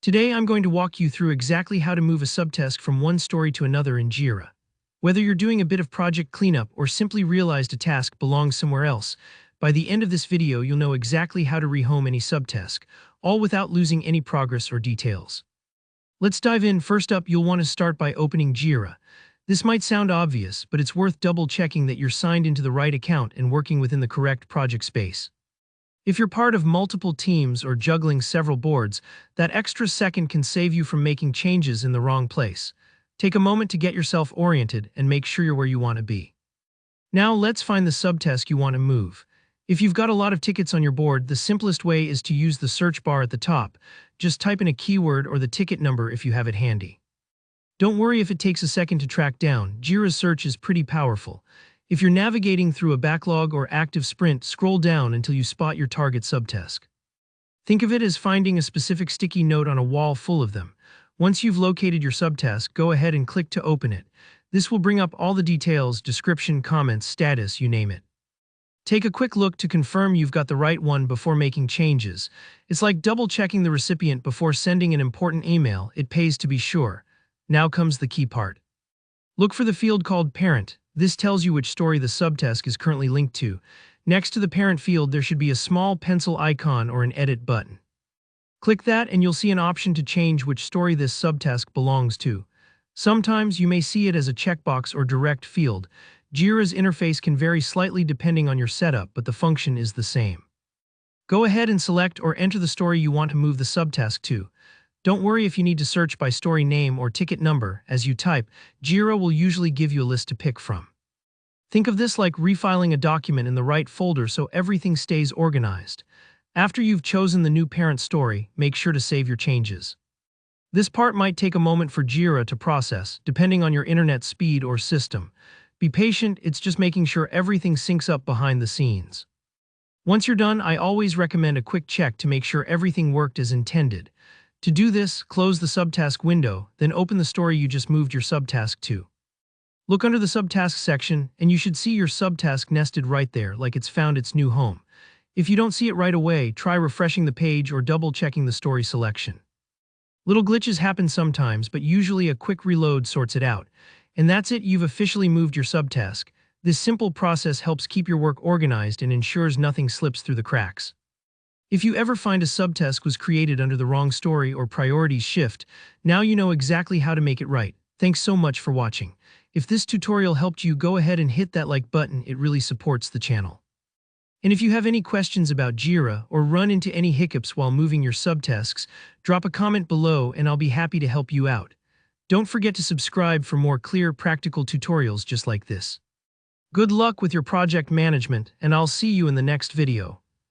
Today I'm going to walk you through exactly how to move a subtask from one story to another in Jira. Whether you're doing a bit of project cleanup or simply realized a task belongs somewhere else, by the end of this video you'll know exactly how to rehome any subtask, all without losing any progress or details. Let's dive in. First up, you'll want to start by opening Jira. This might sound obvious, but it's worth double-checking that you're signed into the right account and working within the correct project space. If you're part of multiple teams or juggling several boards, that extra second can save you from making changes in the wrong place. Take a moment to get yourself oriented and make sure you're where you want to be. Now let's find the subtask you want to move. If you've got a lot of tickets on your board, the simplest way is to use the search bar at the top. Just type in a keyword or the ticket number if you have it handy. Don't worry if it takes a second to track down. Jira's search is pretty powerful. If you're navigating through a backlog or active sprint, scroll down until you spot your target subtask. Think of it as finding a specific sticky note on a wall full of them. Once you've located your subtask, go ahead and click to open it. This will bring up all the details, description, comments, status, you name it. Take a quick look to confirm you've got the right one before making changes. It's like double-checking the recipient before sending an important email. It pays to be sure. Now comes the key part. Look for the field called Parent. This tells you which story the subtask is currently linked to. Next to the parent field, there should be a small pencil icon or an edit button. Click that and you'll see an option to change which story this subtask belongs to. Sometimes you may see it as a checkbox or direct field. Jira's interface can vary slightly depending on your setup, but the function is the same. Go ahead and select or enter the story you want to move the subtask to. Don't worry if you need to search by story name or ticket number. As you type, Jira will usually give you a list to pick from. Think of this like refiling a document in the right folder so everything stays organized. After you've chosen the new parent story, make sure to save your changes. This part might take a moment for Jira to process, depending on your internet speed or system. Be patient, it's just making sure everything syncs up behind the scenes. Once you're done, I always recommend a quick check to make sure everything worked as intended. To do this, close the subtask window, then open the story you just moved your subtask to. Look under the subtask section, and you should see your subtask nested right there, like it's found its new home. If you don't see it right away, try refreshing the page or double-checking the story selection. Little glitches happen sometimes, but usually a quick reload sorts it out. And that's it, you've officially moved your subtask. This simple process helps keep your work organized and ensures nothing slips through the cracks. If you ever find a subtask was created under the wrong story or priorities shift, now you know exactly how to make it right. Thanks so much for watching. If this tutorial helped you, go ahead and hit that like button, it really supports the channel. And if you have any questions about Jira or run into any hiccups while moving your subtasks, drop a comment below and I'll be happy to help you out. Don't forget to subscribe for more clear, practical tutorials just like this. Good luck with your project management, and I'll see you in the next video.